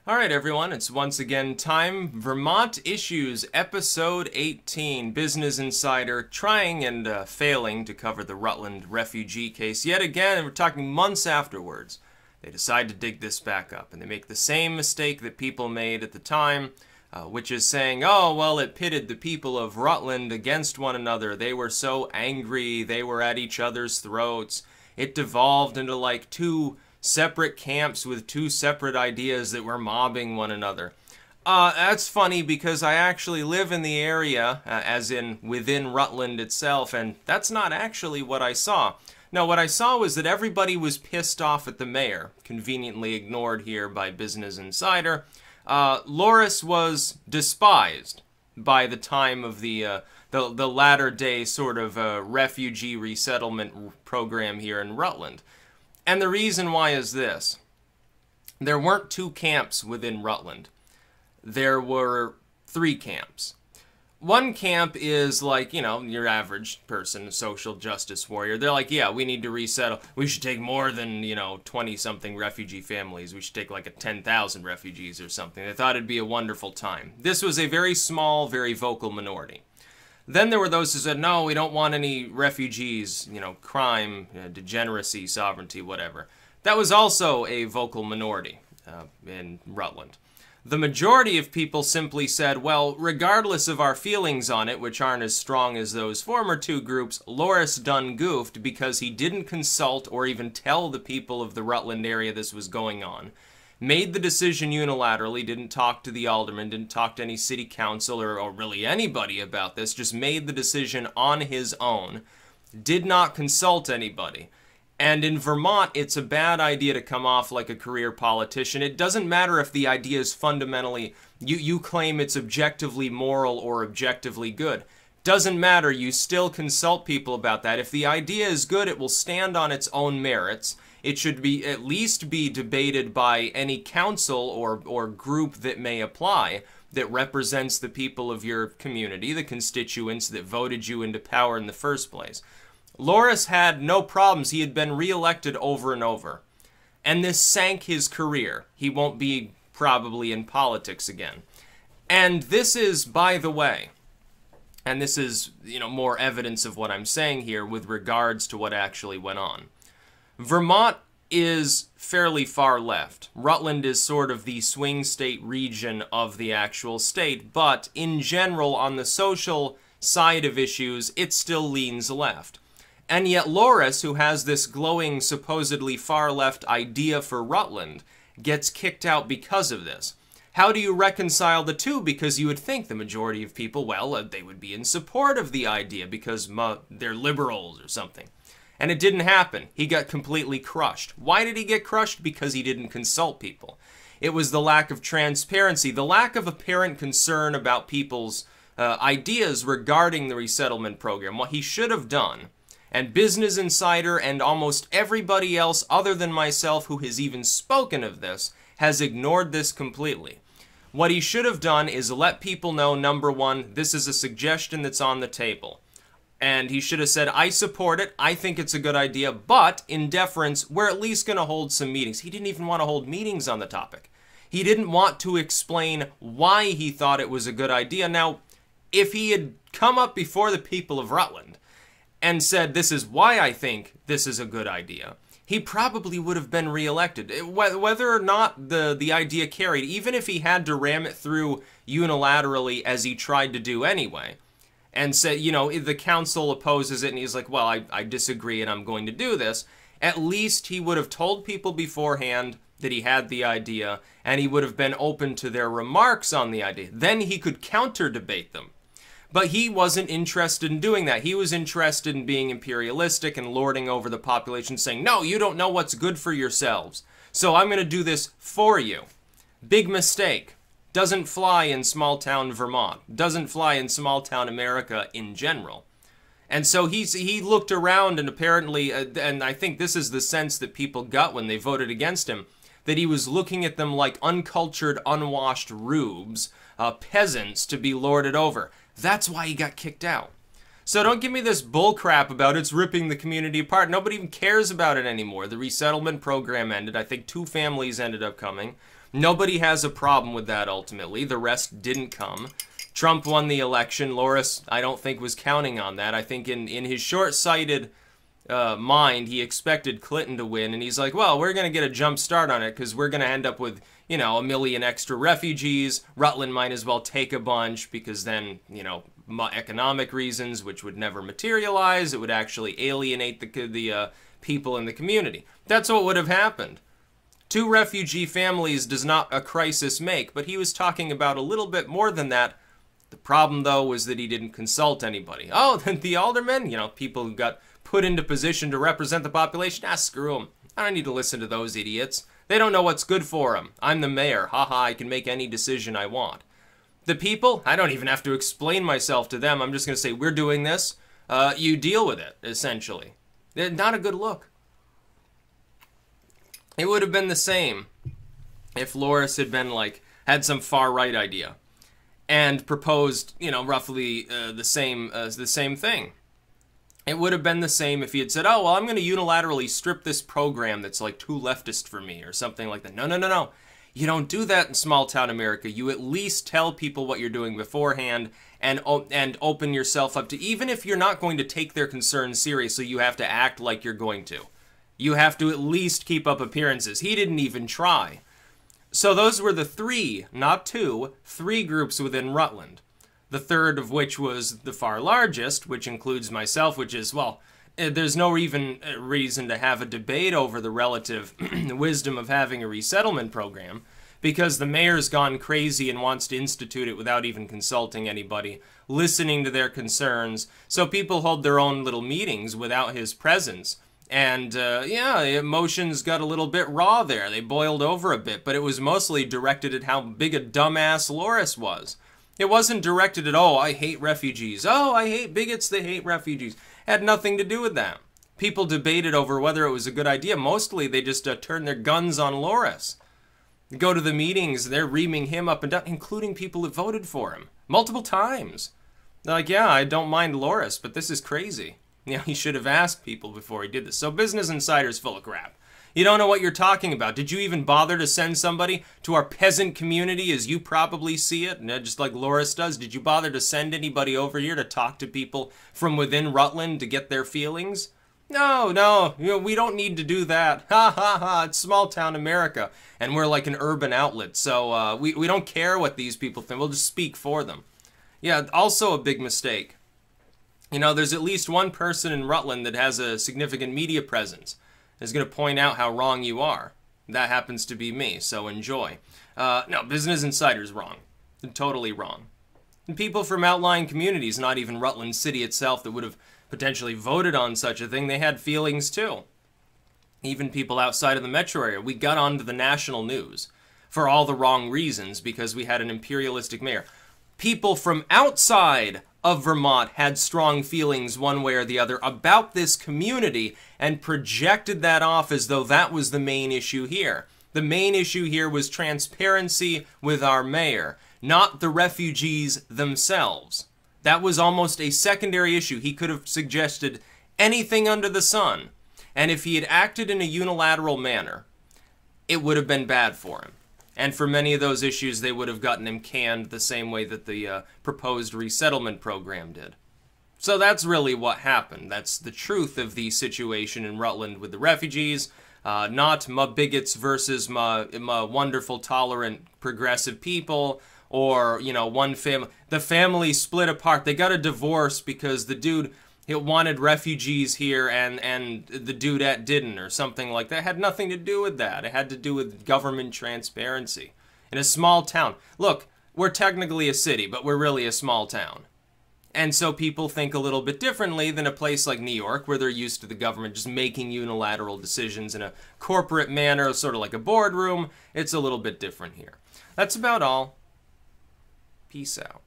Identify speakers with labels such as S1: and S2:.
S1: Alright everyone, it's once again time. Vermont Issues, Episode 18. Business Insider trying and failing to cover the Rutland refugee case. Yet again, we're talking months afterwards. They decide to dig this back up, and they make the same mistake that people made at the time, which is saying, oh, well, it pitted the people of Rutland against one another. They were so angry, they were at each other's throats. It devolved into like two separate camps with two separate ideas that were mobbing one another. That's funny because I actually live in the area, as in within Rutland itself, and that's not actually what I saw. No, what I saw was that everybody was pissed off at the mayor, conveniently ignored here by Business Insider. Loris was despised by the time of the latter day sort of refugee resettlement program here in Rutland. And the reason why is this. There weren't two camps within Rutland. There were three camps. One camp is like, you know, your average person, a social justice warrior. They're like, yeah, we need to resettle. We should take more than, 20-something refugee families. We should take like 10,000 refugees or something. They thought it'd be a wonderful time. This was a very small, very vocal minority. Then there were those who said, no, we don't want any refugees, crime, degeneracy, sovereignty, whatever. That was also a vocal minority in Rutland. The majority of people simply said, well, regardless of our feelings on it, which aren't as strong as those former two groups, Loris done goofed because he didn't consult or even tell the people of the Rutland area this was going on. Made the decision unilaterally, didn't talk to the alderman, didn't talk to any city council or really anybody about this, just made the decision on his own, did not consult anybody. And in Vermont, it's a bad idea to come off like a career politician. It doesn't matter if the idea is fundamentally, you claim it's objectively moral or objectively good. Doesn't matter, you still consult people about that. If the idea is good, it will stand on its own merits. It should be at least be debated by any council or group that may apply that represents the people of your community, the constituents that voted you into power in the first place. Loris had no problems. He had been reelected over and over. And this sank his career. He won't be probably in politics again. And this is, by the way, and this is, more evidence of what I'm saying here with regards to what actually went on. Vermont is fairly far left. Rutland is sort of the swing state region of the actual state, but in general, on the social side of issues, it still leans left. And yet Loris, who has this glowing, supposedly far left idea for Rutland, gets kicked out because of this. How do you reconcile the two? Because you would think the majority of people, well, they would be in support of the idea because they're liberals or something. And it didn't happen. He got completely crushed. Why did he get crushed? Because he didn't consult people. It was the lack of transparency, the lack of apparent concern about people's ideas regarding the resettlement program. What he should have done, and Business Insider and almost everybody else other than myself who has even spoken of this, has ignored this completely. What he should have done is let people know, number one, this is a suggestion that's on the table. And he should have said, I support it, I think it's a good idea, but in deference, we're at least going to hold some meetings. He didn't even want to hold meetings on the topic. He didn't want to explain why he thought it was a good idea. Now, if he had come up before the people of Rutland and said, this is why I think this is a good idea, he probably would have been reelected. Whether or not the idea carried, even if he had to ram it through unilaterally as he tried to do anyway, and said, the council opposes it, and he's like, well, I disagree and I'm going to do this, at least he would have told people beforehand that he had the idea, and he would have been open to their remarks on the idea. Then he could counter-debate them. But he wasn't interested in doing that. He was interested in being imperialistic and lording over the population, saying, no, you don't know what's good for yourselves, so I'm going to do this for you. Big mistake. Doesn't fly in small-town Vermont. Doesn't fly in small-town America in general. And so he looked around and apparently, and I think this is the sense that people got when they voted against him, that he was looking at them like uncultured, unwashed rubes, peasants to be lorded over. That's why he got kicked out. So don't give me this bullcrap about it's ripping the community apart. Nobody even cares about it anymore. The resettlement program ended. I think 2 families ended up coming. Nobody has a problem with that ultimately. The rest didn't come. Trump won the election. Loris, I don't think, was counting on that. I think in his short-sighted mind, he expected Clinton to win, and he's like, well, we're going to get a jump start on it because we're going to end up with, you know, 1 million extra refugees. Rutland might as well take a bunch because then, you know, economic reasons, which would never materialize. It would actually alienate the people in the community. That's what would have happened. 2 refugee families does not a crisis make, but he was talking about a little bit more than that. The problem, though, was that he didn't consult anybody. Oh, then the aldermen, you know, people who got put into position to represent the population, screw them. I don't need to listen to those idiots. They don't know what's good for them. I'm the mayor. Haha, I can make any decision I want. The people, I don't even have to explain myself to them. I'm just going to say, we're doing this. You deal with it, essentially. Not a good look. It would have been the same if Loris had been like, had some far-right idea and proposed, you know, roughly the same thing. It would have been the same if he had said, oh, well, I'm going to unilaterally strip this program that's like too leftist for me or something like that. No, no, no, no. You don't do that in small-town America. You at least tell people what you're doing beforehand and open yourself up to, even if you're not going to take their concerns seriously, you have to act like you're going to. You have to at least keep up appearances. He didn't even try. So those were the 3, not 2, 3 groups within Rutland. The third of which was the far largest, which includes myself, which is, well, there's no even reason to have a debate over the relative wisdom of having a resettlement program, because the mayor's gone crazy and wants to institute it without even consulting anybody, listening to their concerns. So people hold their own little meetings without his presence. And, yeah, emotions got a little bit raw there. They boiled over a bit, but it was mostly directed at how big a dumbass Loris was. It wasn't directed at, oh, I hate refugees. Oh, I hate bigots that hate refugees. It had nothing to do with that. People debated over whether it was a good idea. Mostly, they just turned their guns on Loris. You go to the meetings, they're reaming him up and down, including people who voted for him. Multiple times. They're like, yeah, I don't mind Loris, but this is crazy. You know, he should have asked people before he did this. So Business Insider's full of crap. You don't know what you're talking about. Did you even bother to send somebody to our peasant community as you probably see it, just like Loris does? Did you bother to send anybody over here to talk to people from within Rutland to get their feelings? No, no, you know, we don't need to do that. Ha ha ha, it's small town America, and we're like an urban outlet, so we don't care what these people think. We'll just speak for them. Yeah, also a big mistake. You know, there's at least one person in Rutland that has a significant media presence. Is going to point out how wrong you are. That happens to be me, so enjoy. No, Business Insider's wrong. Totally wrong. And people from outlying communities, not even Rutland City itself, that would have potentially voted on such a thing, they had feelings too. Even people outside of the metro area. We got onto the national news for all the wrong reasons because we had an imperialistic mayor. People from outside of Vermont had strong feelings one way or the other about this community and projected that off as though that was the main issue here. The main issue here was transparency with our mayor, not the refugees themselves. That was almost a secondary issue. He could have suggested anything under the sun, and if he had acted in a unilateral manner, it would have been bad for him. And for many of those issues, they would have gotten him canned the same way that the proposed resettlement program did. So that's really what happened. That's the truth of the situation in Rutland with the refugees. Not my bigots versus my wonderful, tolerant, progressive people. Or, you know, one family. The family split apart. They got a divorce because the dude wanted refugees here and the dudette didn't, or something like that. It had nothing to do with that. It had to do with government transparency. In a small town. Look, we're technically a city, but we're really a small town. And so people think a little bit differently than a place like New York, where they're used to the government just making unilateral decisions in a corporate manner, sort of like a boardroom. It's a little bit different here. That's about all. Peace out.